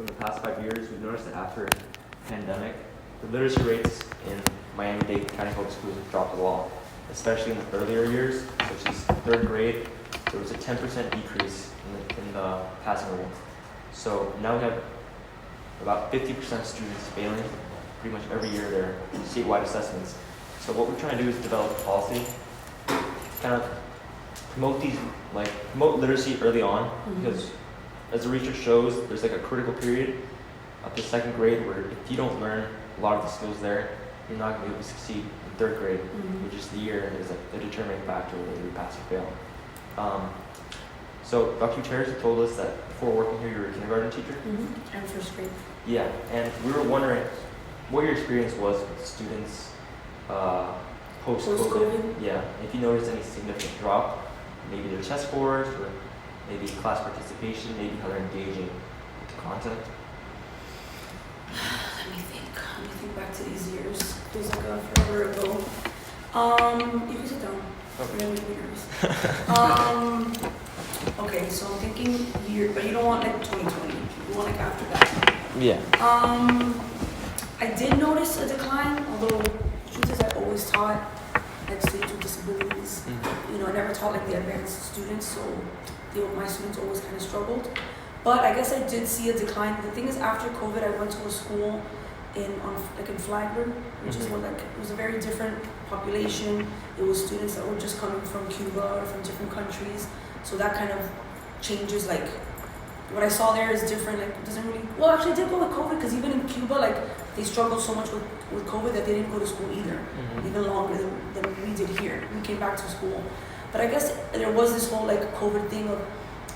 from the past 5 years, we've noticed that after the pandemic, the literacy rates in Miami-Dade County Public Schools have dropped a lot, especially in the earlier years, such as third grade. There was a 10% decrease in the passing rate. So now we have about 50% of students failing pretty much every year their statewide assessments. So what we're trying to do is develop a policy to kind of promote literacy early on, because as the research shows, there's like a critical period up to second grade where if you don't learn a lot of the skills there, you're not going to be able to succeed in third grade, which is the year that is like the determining factor whether you pass or fail. So Dr. Gutierrez told us that before working here, you were a kindergarten teacher. And first grade. Yeah, and we were wondering what your experience was with students post-COVID. Yeah, if you noticed any significant drop, maybe their test scores or maybe class participation, maybe how they're engaging with the content. Let me think back to these years. Feels like a forever ago. You can sit down. Okay. Really nervous. Okay, so I'm thinking year, but you don't want like 2020. You want like after that. Yeah. I did notice a decline, although the truth is I always taught like students with disabilities. You know, I never taught like the advanced students, so my students always kind of struggled. But I guess I did see a decline. The thing is, after COVID, I went to a school in Flagler, which is one it was a very different population. It was students that were just coming from Cuba or from different countries. So that kind of changes, like, what I saw there is different, like, it doesn't really, well, actually I did go with COVID, because even in Cuba, like, they struggled so much with COVID that they didn't go to school either, even longer than we did here. We came back to school. But I guess there was this whole, like, COVID thing of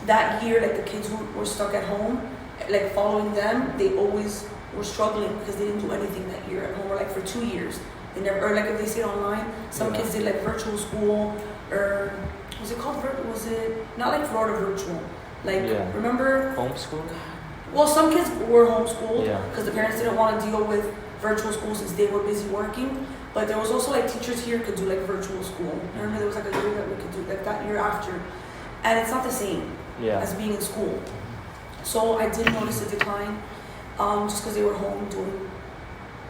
that year, like, the kids who were stuck at home, like, following them, they always were struggling because they didn't do anything that year at home, or, like, for 2 years. They never, or, like, if they stayed online, some kids did, like, virtual school, or, was it called virtual? Was it, not like Florida virtual, like, remember? Homeschool? Well, some kids were homeschooled because the parents didn't want to deal with virtual school since they were busy working. But there was also like teachers here could do like virtual school. I remember there was like a year that we could do like that year after. And it's not the same as being in school. So I did notice a decline just because they were home doing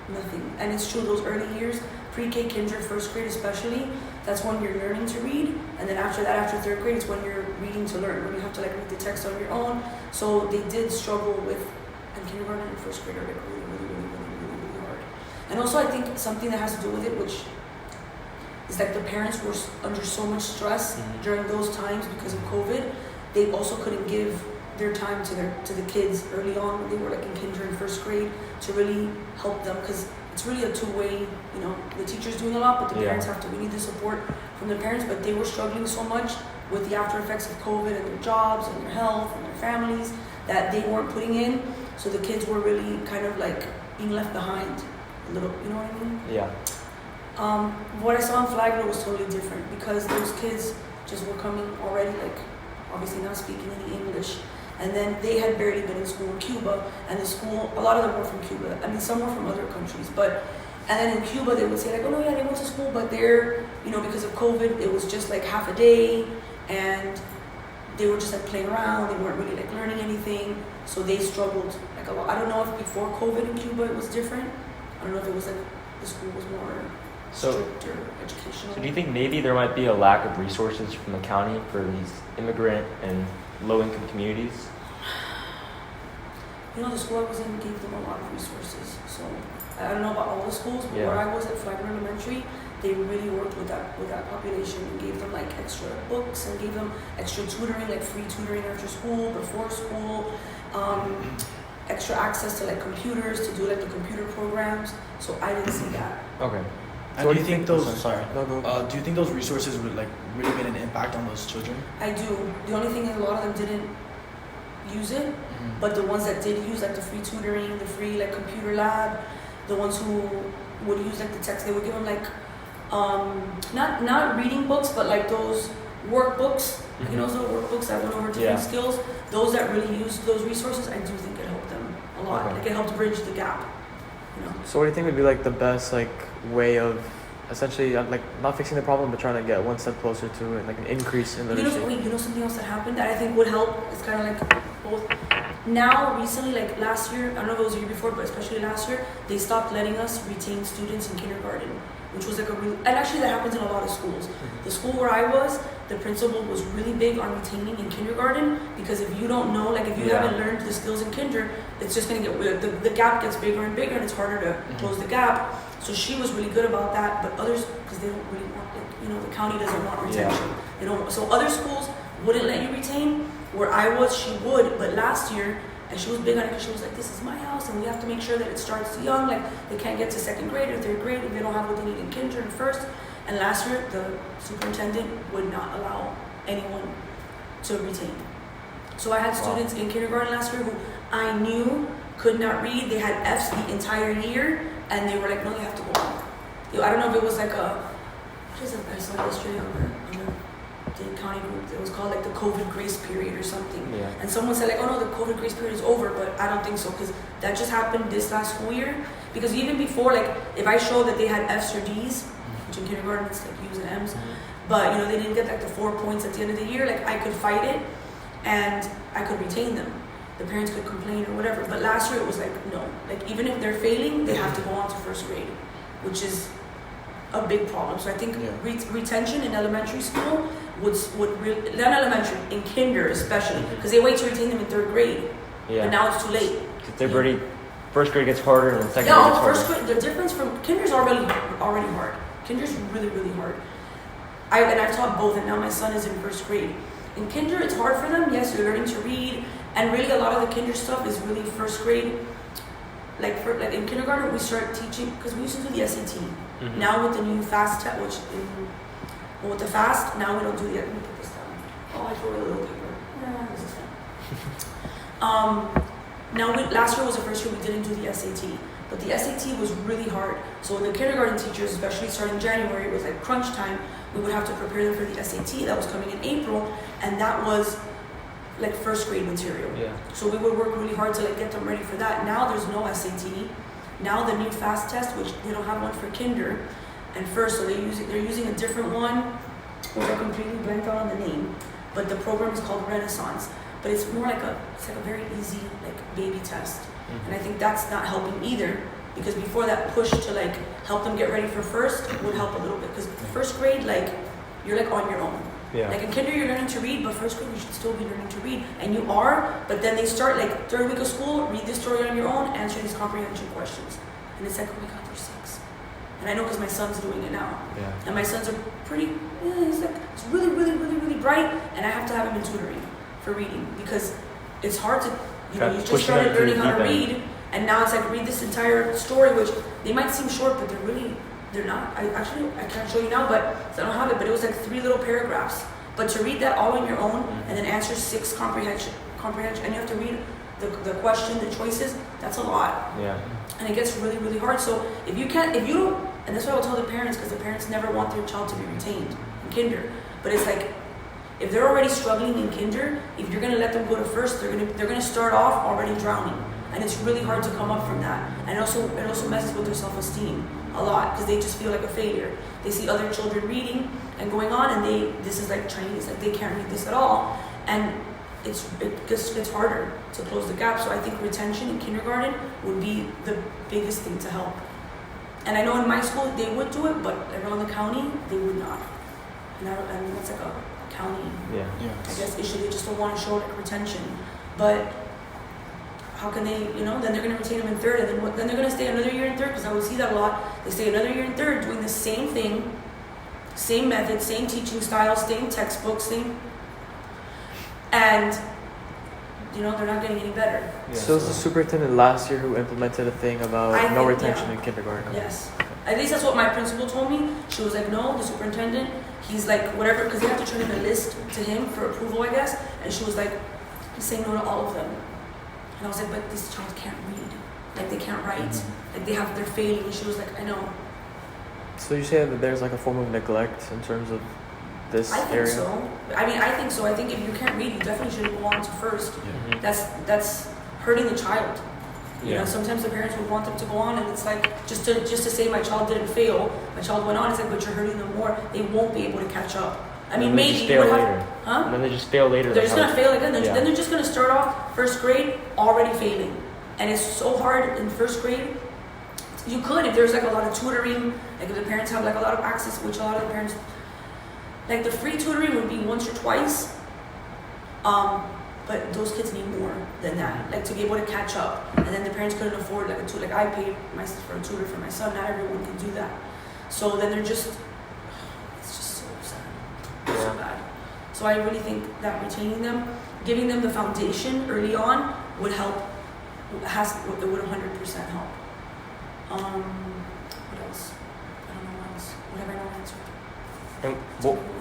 nothing. And it's true, those early years, pre-K, kinder, first grade especially, that's when you're learning to read. And then after that, after third grade, it's when you're reading to learn, when you have to like read the text on your own. So they did struggle with, and kindergarten and first grade are like really hard. And also I think something that has to do with it, which is like the parents were under so much stress during those times because of COVID, they also couldn't give their time to the kids early on when they were like in kinder and first grade to really help them, because it's really a two-way, you know, the teacher's doing a lot, but the parents have to, we need the support from the parents, but they were struggling so much with the after effects of COVID and their jobs and their health and their families that they weren't putting in, so the kids were really kind of like being left behind a little, you know what I mean? Yeah. What I saw in Flagler was totally different because those kids just were coming already, like, obviously not speaking any English. And then they had barely been in school in Cuba, and the school, a lot of them were from Cuba. I mean, some were from other countries, but, and then in Cuba, they would say like, oh no, yeah, they went to school, but they're, you know, because of COVID, it was just like half a day, and they were just like playing around, they weren't really like learning anything, so they struggled like a lot. I don't know if before COVID in Cuba it was different. I don't know if it was like, the school was more strict or educational. So do you think maybe there might be a lack of resources from the county for these immigrant and low-income communities? You know, the school I was in gave them a lot of resources. So I don't know about all the schools, but where I was at Flagler Elementary, they really worked with that population and gave them like extra books and gave them extra tutoring, like free tutoring after school, before school, extra access to like computers to do like the computer programs. So I didn't see that. Okay. So do you think those? Do you think those resources would like really made an impact on those children? I do. The only thing is a lot of them didn't use it, but the ones that did use like the free tutoring, the free like computer lab, the ones who would use like the text, they would give them like not reading books, but like those workbooks. You know, those workbooks that went over different skills. Those that really used those resources, I do think it helped them a lot. Like it helped bridge the gap. You know. So what do you think would be like the best like way of essentially like not fixing the problem but trying to get one step closer to it, like an increase in literacy? You know something else that happened that I think would help? It's kind of like both. Now, recently, like last year, I don't know if it was the year before, but especially last year, they stopped letting us retain students in kindergarten, which was like a really, and actually that happens in a lot of schools. The school where I was, the principal was really big on retaining in kindergarten, because if you don't know, like if you haven't learned the skills in kinder, it's just gonna get weird. The gap gets bigger and bigger, and it's harder to close the gap. So she was really good about that, but others, because they don't really want, like, you know, the county doesn't want retention. They don't. So other schools wouldn't let you retain. Where I was, she would, but last year, and she was big on it because she was like, this is my house, and we have to make sure that it starts young. Like they can't get to second grade or third grade if they don't have what they need in kinder and first. And last year, the superintendent would not allow anyone to retain. So I had students in kindergarten last year who I knew could not read. They had Fs the entire year, and they were like, no, you have to go on. I don't know if it was like what is it? I saw yesterday on the county group. It was called like the COVID grace period or something. Yeah. And someone said like, oh no, the COVID grace period is over, but I don't think so, because that just happened this last school year. Because even before, like if I showed that they had Fs or Ds, which in kindergarten it's like U's and M's, but you know they didn't get like the 4 points at the end of the year, like I could fight it and I could retain them. The parents could complain or whatever. But last year it was like, no, like even if they're failing, they have to go on to first grade, which is a big problem. So I think retention in elementary school would really, not elementary, in kinder especially, because they wait to retain them in third grade, but now it's too late. They're already, first grade gets harder and then second grade gets harder. First grade, the difference from kinder's already hard. Kinder's really, really hard. I've taught both, and now my son is in first grade. In kinder, it's hard for them. Yes, you're learning to read, and really a lot of the kinder stuff is really first grade. Like in kindergarten, we start teaching, because we used to do the SAT. Now with the new FAST test, with the FAST, now we don't do the. Let me put this down. Oh, I threw a little paper. Yeah, this is fine. Last year was the first year we didn't do the SAT, but the SAT was really hard. So the kindergarten teachers, especially starting January, it was like crunch time. We would have to prepare them for the SAT that was coming in April, and that was like first grade material. Yeah. So we would work really hard to like get them ready for that. Now there's no SAT. Now the new FAST test, which they don't have one for kinder and first, so they're using a different one, which I completely blanked out on the name. But the program is called Renaissance. But it's more like a very easy like baby test. And I think that's not helping either, because before that push to like help them get ready for first would help a little bit, because first grade, like you're like on your own. Yeah. Like in kinder you're learning to read, but first grade you should still be learning to read, and you are. But then they start like third week of school, read this story on your own, answer these comprehension questions, and it's like, oh my god, they're 6. And I know because my son's doing it now. Yeah. And my sons are pretty. He's really, really, really, really bright, and I have to have him in tutoring for reading, because it's hard to, you just started learning how to read, and now it's like read this entire story, which they might seem short, but they're not. I can't show you now, but I don't have it. But it was like 3 little paragraphs. But to read that all on your own and then answer 6 comprehension, and you have to read the question, the choices. That's a lot. Yeah. And it gets really, really hard. So if you don't, and that's what I would tell the parents, because the parents never want their child to be retained in kinder. But it's like, if they're already struggling in kinder, if you're gonna let them go to first, they're gonna start off already drowning, and it's really hard to come up from that. And it also messes with their self-esteem a lot, because they just feel like a failure. They see other children reading and going on, and this is like Chinese, like they can't read this at all, and it just gets harder to close the gap. So I think retention in kindergarten would be the biggest thing to help. And I know in my school they would do it, but around the county they would not. And I mean that's like a county, I guess, issue. They just don't want to show like retention. But how can they, then they're going to retain them in third, and then they're going to stay another year in third, because I would see that a lot. They stay another year in third doing the same thing, same method, same teaching style, same textbooks, and they're not getting any better. Yeah. So it's the superintendent last year who implemented a thing about no retention in kindergarten. Yes. At least that's what my principal told me. She was like, no, the superintendent, he's like, whatever, because they have to turn in a list to him for approval, I guess. And she was like, he's saying no to all of them. And I was like, but this child can't read. Like, they can't write. Like, they're failing. And she was like, I know. So you say that there's like a form of neglect in terms of this area? I think so. I think so. I think if you can't read, you definitely shouldn't go on to first. Yeah. That's hurting the child. You know, sometimes the parents would want them to go on, and it's like, just to say my child didn't fail, my child went on, it's like, but you're hurting them more. They won't be able to catch up. I mean, And they maybe just you fail would later. have, huh? And then they just fail later. They're just gonna fail again. Yeah. Then they're just gonna start off first grade already failing, and it's so hard in first grade. You could, if there's like a lot of tutoring, like if the parents have like a lot of access, which a lot of the parents, like the free tutoring would be once or twice. But those kids need more than that, like to be able to catch up. And then the parents couldn't afford like a tutor. Like I paid for a tutor for my son. Not everyone can do that. So then it's just so sad, so bad. So I really think that retaining them, giving them the foundation early on would help. It would 100% help. What else? I don't know what else. What have I not answered? And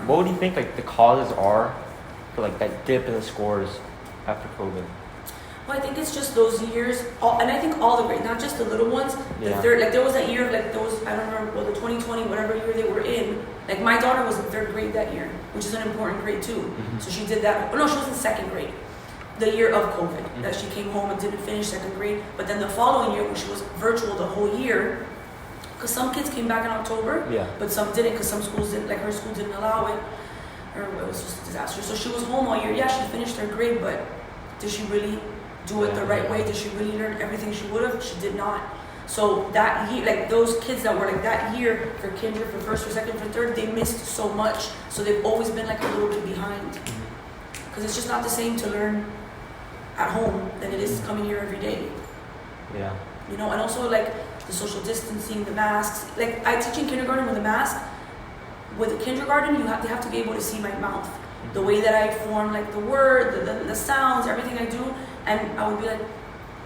what do you think like the causes are for like that dip in the scores after COVID? Well, I think it's just those years, and I think all the grades, not just the little ones. The Yeah. third, like there was that year of like those, I don't remember, well, the 2020, whatever year they were in. Like my daughter was in third grade that year, which is an important grade too. Mm-hmm. So she did that. Oh no, she was in second grade. The year of COVID, that she came home and didn't finish second grade. But then the following year, when she was virtual the whole year, because some kids came back in October, Yeah. but some didn't, because some schools didn't, like her school didn't allow it, or it was just a disaster. So she was home all year. Yeah, she finished her grade, but did she really do it the right way? Did she really learn everything she would have? She did not. So that year, like those kids that were like that year for kinder, for first, for second, for third, they missed so much. So they've always been like a little bit behind. Because it's just not the same to learn at home than it is coming here every day. Yeah. You know, and also like the social distancing, the masks. Like I teach in kindergarten with a mask. With a kindergarten, they have to be able to see my mouth. The way that I form like the word, the sounds, everything I do. And I would be like,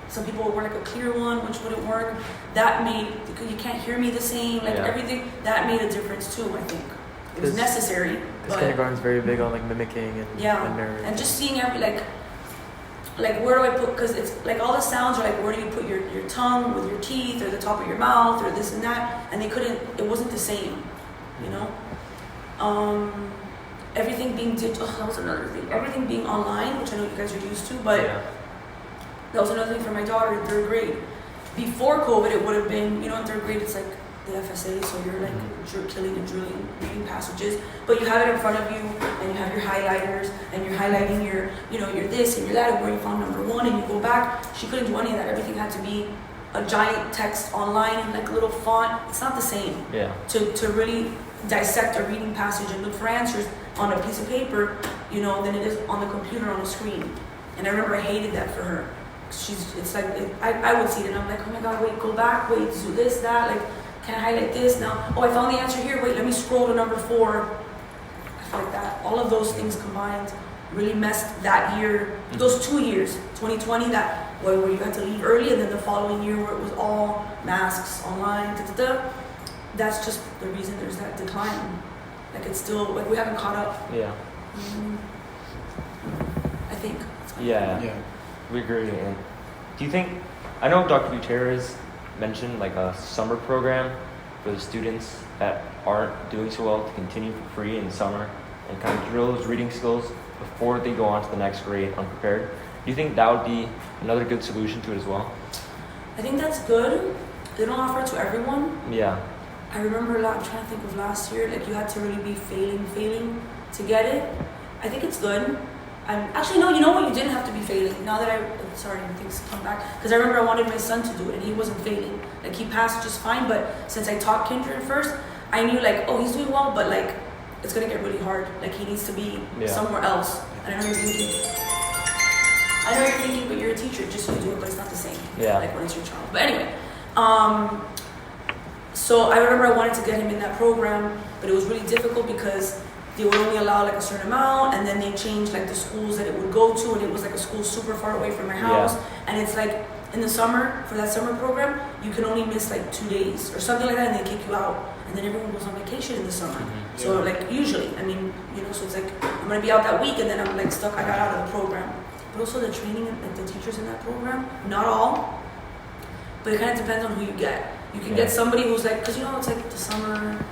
some people would wear like a clear one, which wouldn't work. That made, because you can't hear me the same, like everything, that made a difference too, I think. It was necessary. Because kindergarten's very big on like mimicking and nerves. And just seeing every, like where do I put, because it's like all the sounds are like, where do you put your tongue with your teeth or the top of your mouth or this and that. And it wasn't the same, you know? Everything being digital, that was another thing. Everything being online, which I know you guys are used to, but that was another thing for my daughter in third grade. Before COVID, it would have been, you know, in third grade, it's like the FSA, so you're like killing and drilling, reading passages, but you have it in front of you, and you have your highlighters, and you're highlighting your, you know, your this and your that, and where you found number one, and you go back. She couldn't do any of that. Everything had to be a giant text online and like a little font. It's not the same. Yeah. To really dissect a reading passage and look for answers on a piece of paper, you know, than it is on the computer on a screen. And I remember I hated that for her. I would see it and I'm like, oh my God, wait, go back, wait, do this, that, like, can I highlight this now? Oh, I found the answer here, wait, let me scroll to number 4. I feel like that, all of those things combined really messed that year, those 2 years, 2020, where you had to leave early, and then the following year where it was all masks, online, that's just the reason there's that decline. Like it's still, like we haven't caught up. Yeah. I think. Yeah. We agree. And do you think, I know Dr. Gutierrez mentioned like a summer program for the students that aren't doing so well to continue for free in the summer and kind of drill those reading skills before they go on to the next grade unprepared. Do you think that would be another good solution to it as well? I think that's good. They don't offer it to everyone. Yeah. I remember I'm trying to think of last year, like you had to really be failing to get it. I think it's good. Actually, no, you know what? You didn't have to be failing. Now that things come back. Because I remember I wanted my son to do it and he wasn't failing. Like he passed just fine, but since I taught kinder at first, I knew like, oh, he's doing well, but like it's gonna get really hard. Like he needs to be somewhere else. And I know you're thinking, but you're a teacher, just you do it, but it's not the same. Yeah. Like when it's your child. But anyway, so I remember I wanted to get him in that program, but it was really difficult because they would only allow like a certain amount, and then they changed like the schools that it would go to, and it was like a school super far away from my house. And it's like in the summer, for that summer program, you can only miss like 2 days or something like that, and they kick you out. And then everyone goes on vacation in the summer. So like usually, I mean, you know, so it's like I'm gonna be out that week, and then I'm like stuck. I got out of the program. But also the training, like the teachers in that program, not all, but it kind of depends on who you get. You can get somebody who's like, because you know it's like the summer,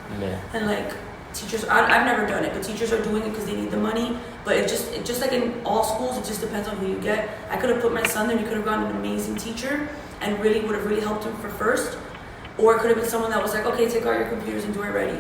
and like teachers. I've never done it, but teachers are doing it because they need the money. But it just like in all schools, it just depends on who you get. I could have put my son there. He could have gotten an amazing teacher, and would have really helped him for first. Or it could have been someone that was like, okay, take out your computers and do it ready.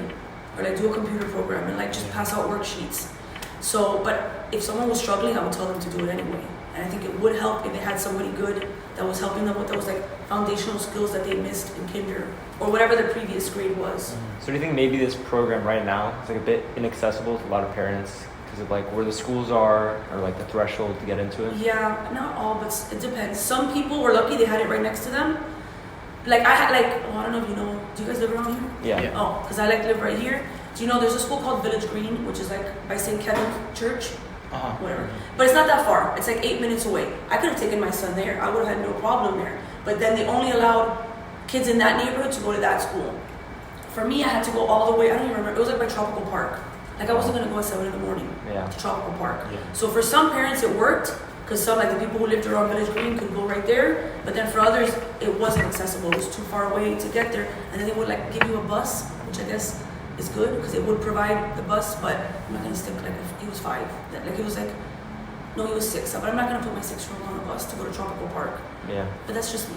or like do a computer program and like just pass out worksheets. So, but if someone was struggling, I would tell them to do it anyway. And I think it would help if they had somebody good that was helping them with those like foundational skills that they missed in kinder or whatever the previous grade was. So do you think maybe this program right now is like a bit inaccessible to a lot of parents because of like where the schools are or like the threshold to get into it? Yeah, not all, but it depends. Some people were lucky they had it right next to them. Like I had like, oh, I don't know if you know, do you guys live around here? Yeah. Oh, because I like live right here. Do you know there's a school called Village Green, which is like by St. Kevin Church? Whatever. But it's not that far. It's like 8 minutes away. I could have taken my son there. I would have had no problem there. But then they only allowed kids in that neighborhood to go to that school. For me, I had to go all the way. I don't even remember. It was like by Tropical Park. Like I wasn't going to go at 7 in the morning to Tropical Park. Yeah. So for some parents it worked because some, like the people who lived around Village Green, could go right there. But then for others, it wasn't accessible. It was too far away to get there. And then they would like give you a bus, which I guess is good because it would provide the bus, but I'm not gonna stick like if he was 5. Like he was like, no, he was 6. But I'm not gonna put my 6-year-old on a bus to go to Tropical Park. Yeah. But that's just me.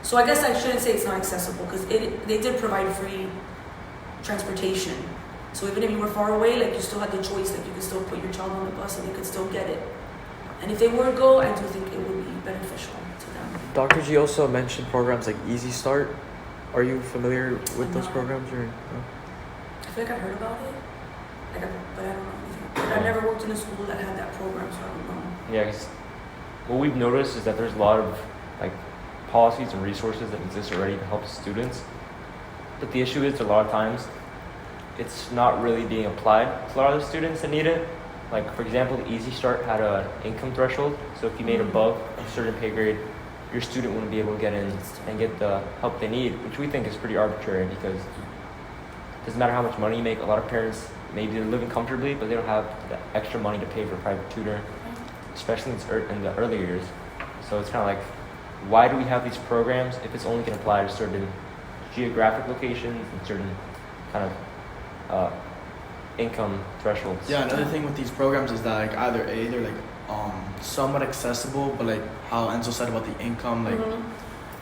So I guess I shouldn't say it's not accessible because they did provide free transportation. So even if you were far away, like you still had the choice, like you could still put your child on the bus and they could still get it. And if they were to go, I do think it would be beneficial to them. Dr. G also mentioned programs like Easy Start. Are you familiar with those No. programs or no? I feel like I heard about it, but I don't know anything. I never worked in a school that had that program, so I don't know. Yeah, because what we've noticed is that there's a lot of like policies and resources that exist already to help students. But the issue is a lot of times it's not really being applied to a lot of the students that need it. Like for example, the Easy Start had an income threshold. So if you made above a certain pay grade, your student wouldn't be able to get in and get the help they need, which we think is pretty arbitrary because it doesn't matter how much money you make. A lot of parents, maybe they're living comfortably, but they don't have the extra money to pay for a private tutor, especially in the earlier years. So it's kind of like, why do we have these programs if it's only going to apply to certain geographic locations and certain kind of income thresholds? Yeah, another thing with these programs is that like either A, they're like somewhat accessible, but like how Enzo said about the income, like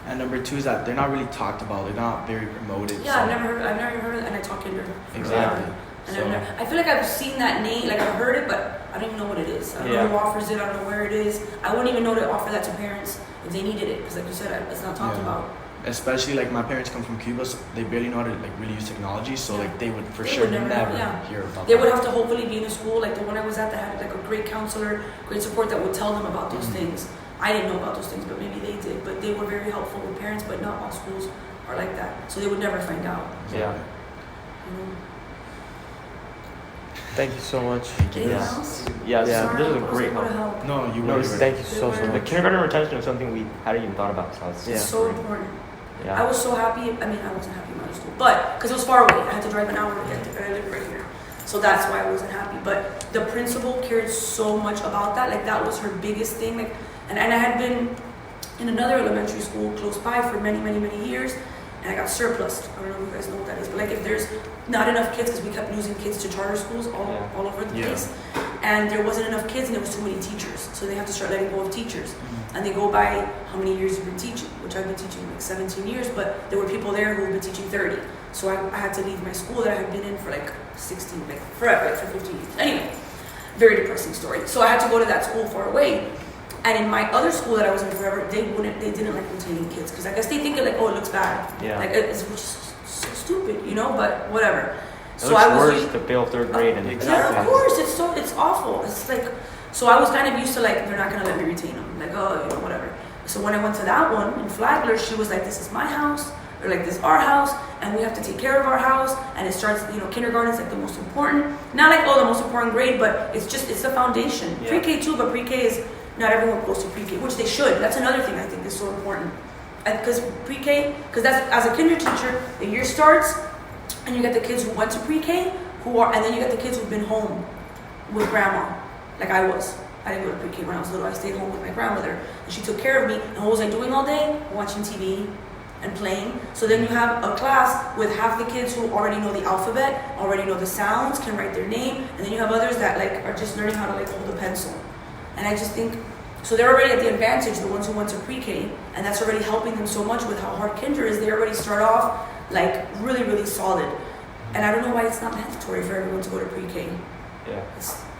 and number 2 is that they're not really talked about. They're not very promoted. Yeah, so. I've never heard of it, and I talk kinder. Exactly. And So- I feel like I've seen that name, like I've heard it, but I don't even know what it is. I don't know who offers it. I don't know where it is. I wouldn't even know to offer that to parents if they needed it, because like you said, it's not talked about. Especially like my parents come from Cuba, so they barely know how to like really use technology. So like they would for They sure would never never know, hear about They that. would have to hopefully be in a school like the one I was at that had like a great counselor, great support that would tell them about those things. I didn't know about those things, but maybe they did. But they were very helpful with parents, but not all schools are like that. So they would never find out. Yeah. You know? Thank you so much. Anything Yeah. else? Yeah, Yeah. this was a Sorry, great what a help. help. No, you No, were. Thank you so They were- The much. kindergarten retention was something we hadn't even thought about. So it's Yeah. It's so important. I yeah. was so happy. I mean, I wasn't happy in my school, but because it was far away, I had to drive an hour to get there, and I live right here. So that's why I wasn't happy. But the principal cared so much about that. Like that was her biggest thing. Like, and I had been in another elementary school close by for many, many, many years, and I got surplused. I don't know if you guys know what that is, but like if there's not enough kids, because we kept losing kids to charter schools all over the place, and there wasn't enough kids and there was too many teachers, so they have to start letting go of teachers. And they go by how many years you've been teaching, which I've been teaching like 17 years, but there were people there who had been teaching 30. So I had to leave my school that I had been in for like 16, like forever, like for 15 years. Anyway, very depressing story. So I had to go to that school far away. And in my other school that I was in forever, they didn't like retaining kids because I guess they think it like, oh, it looks bad. Yeah. Like it's which is so stupid, you know, but whatever. It So looks I was worse to fail 3rd grade and yeah, of course. It's awful. It's like, so I was kind of used to like, they're not going to let me retain them. Like, oh, you know, whatever. So when I went to that one in Flagler, she was like, this is my house, or like, this is our house, and we have to take care of our house. And it starts, you know, kindergarten is like the most important. Not like, oh, the most important grade, but it's the foundation. Yeah. Pre-K too, but pre-K is, not everyone goes to pre-K, which they should. That's another thing I think is so important. Because pre-K, because that's, as a kinder teacher, the year starts, and you get the kids who went to pre-K, and then you get the kids who've been home with grandma, like I was. I didn't go to pre-K when I was little. I stayed home with my grandmother, and she took care of me. And what was I doing all day? Watching TV and playing. So then you have a class with half the kids who already know the alphabet, already know the sounds, can write their name, and then you have others that like are just learning how to like hold a pencil. And I just think, so they're already at the advantage, the ones who went to pre-K, and that's already helping them so much with how hard kinder is. They already start off like really, really solid. And I don't know why it's not mandatory for everyone to go to pre-K. Yeah.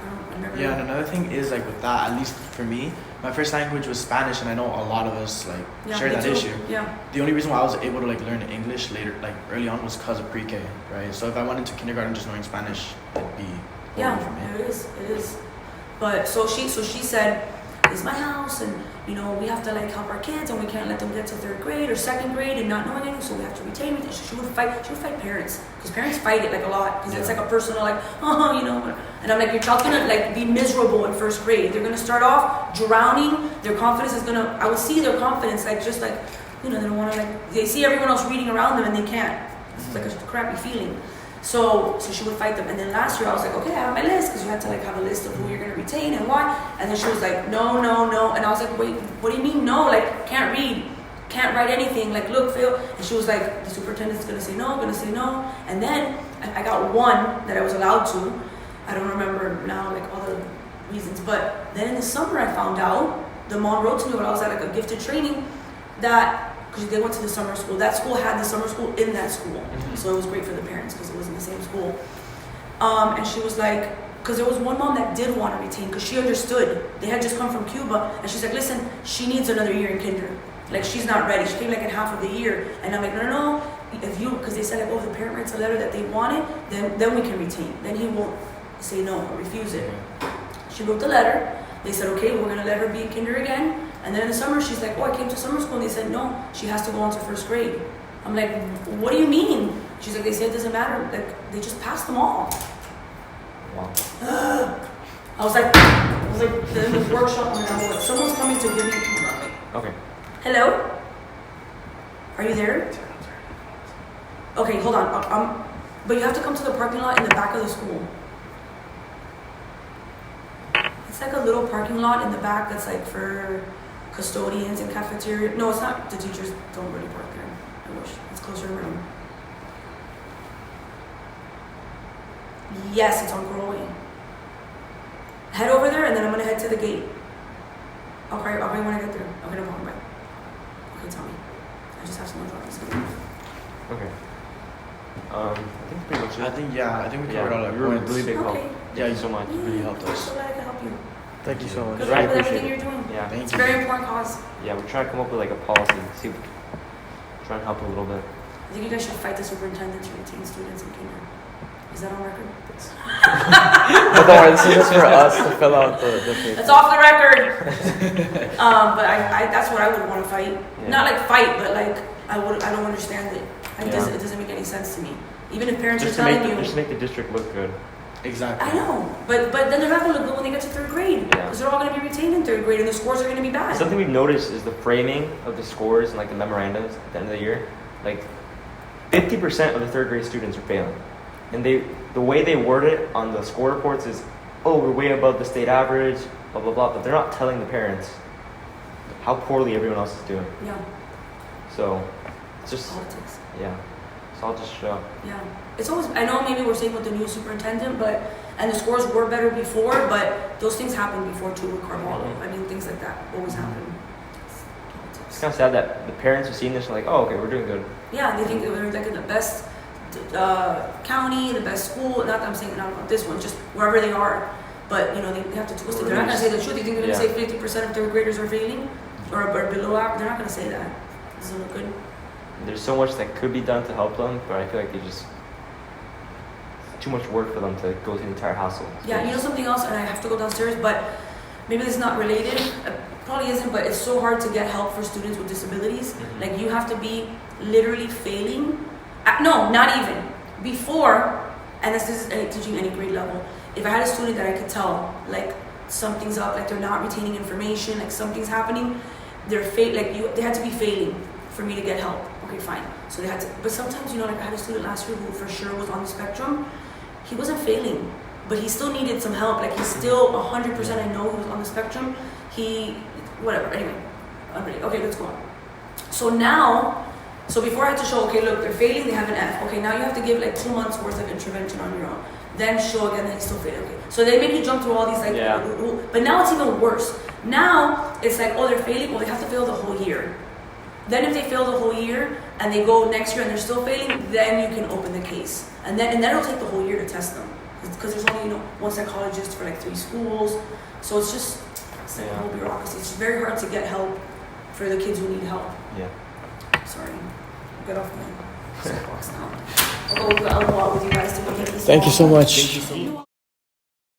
I never Yeah, and another thing is like with that, at least for me, my first language was Spanish, and I know a lot of us like share me that too. issue. Yeah. The only reason why I was able to like learn English later, like early on, was because of pre-K, right? So if I went into kindergarten just knowing Spanish, it'd be horrible for me. It is. But so she said, "It's my house, and you know we have to like help our kids, and we can't let them get to 3rd grade or 2nd grade and not knowing anything. So we have to retain it." She would fight parents, because parents fight it like a lot, because it's like a personal like, oh, you know. And I'm like, your child's gonna like be miserable in 1st grade. They're gonna start off drowning. Their confidence is gonna. I would see their confidence like just like, you know, they don't want to like. They see everyone else reading around them and they can't. It's like a crappy feeling. So she would fight them. And then last year I was like, okay, I have my list, because you had to like have a list of who you're going to retain and why. And then she was like, no. And I was like, wait, what do you mean no? Like, can't read, can't write anything. Like, look, Phil. And she was like, the superintendent's going to say no. And then I got one that I was allowed to. I don't remember now, like all the reasons. But then in the summer I found out, the mom wrote to me when I was at like a gifted training that, because they went to the summer school. That school had the summer school in that school. So it was great for the parents because it was in the same school. And she was like, because there was one mom that did want to retain, because she understood. They had just come from Cuba. And she's like, listen, she needs another year in kinder. Like, she's not ready. She came like in half of the year. And I'm like, no. If you, because they said like, oh, if the parent writes a letter that they want it, then we can retain. Then he won't say no or refuse it. She wrote the letter. They said, okay, we're going to let her be in kinder again. And then in the summer, she's like, oh, I came to summer school. And they said, no, she has to go on to 1st grade. I'm like, what do you mean? She's like, they said it doesn't matter. Like, they just passed them all. Wow. I was like, the workshop, and I was like, someone's coming to give me. Okay. Hello? Are you there? Okay, hold on. But you have to come to the parking lot in the back of the school. It's like a little parking lot in the back that's like for custodians and cafeteria. No, it's not. The teachers don't really park there. I wish. It's closer to room. Yes, it's on Crowley. Head over there, and then I'm gonna head to the gate. I'll call you when I get there. Okay, no problem. Bye. Okay, tell me. I just have someone drop this. Okay. I think pretty much it. I think we covered all our you were a points. really big help. Okay. Yeah, Thank you so much. You really helped I'm us. so glad I could help you. Thank you so much. Good Right, luck with appreciate everything it. you're doing. Yeah. Thank It's you. a very important cause. Yeah, we're trying to come up with like a policy. See if we can try and help a little bit. I think you guys should fight the superintendent to retain students in kinder. Is that on record? But don't worry, this is just for us to fill out the paper. That's off the record. But I that's what I would want to fight. Yeah. Not like fight, but like I don't understand it. It Yeah. doesn't make any sense to me. Even if parents Just are to telling make you. just to make the district look good. Exactly. I know, but then they're not going to look good when they get to 3rd grade, Yeah. because they're all going to be retained in 3rd grade, and the scores are going to be bad. Something we've noticed is the framing of the scores and like the memorandums at the end of the year. Like 50% of the 3rd grade students are failing, and the way they word it on the score reports is, oh, we're way above the state average, blah blah blah. But they're not telling the parents how poorly everyone else is doing. Yeah, So it's just politics. yeah. So I'll just show. Yeah, it's always. I know maybe we're saying with the new superintendent, and the scores were better before, but those things happened before too with Carvalho. Mhm. I mean, things like that always happen. It's kind of sad that the parents are seeing this and like, oh, okay, we're doing good. Yeah, they think we're like in the best county, the best school. Not that I'm saying not about this one, just wherever they are. But you know, they have to twist it. They're not going to say the truth. You think they're going to say 50% of 3rd graders are failing or below average? They're not going to say that. It doesn't look good. There's so much that could be done to help them, but I feel like it's too much work for them to go through the entire hassle. Yeah, you know something else, and I have to go downstairs, but maybe this is not related. Probably isn't, but it's so hard to get help for students with disabilities. Mhm. Like, you have to be literally failing. No, not even. Before, and this is teaching any grade level, if I had a student that I could tell, like, something's up, like they're not retaining information, like something's happening, they had to be failing for me to get help. Okay, fine. So they had to, but sometimes, you know, like I had a student last year who for sure was on the spectrum. He wasn't failing, but he still needed some help. Like, he's still 100%, I know he was on the spectrum. Whatever, anyway. Okay, let's go on. So before I had to show, okay, look, they're failing, they have an F. Okay, now you have to give like 2 months worth of intervention on your own. Then show again that he's still failing. Okay. So they make you jump through all these like, but now it's even worse. Now it's like, oh, they're failing, well, they have to fail the whole year. Then if they fail the whole year and they go next year and they're still failing, then you can open the case. And then it'll take the whole year to test them. Because there's only, one psychologist for like 3 schools. So it's just like a whole bureaucracy. It's just very hard to get help for the kids who need help. Yeah. Sorry. Get off my soapbox now. I'll go out with you guys to look at this. Thank you so wall. much. Thank you so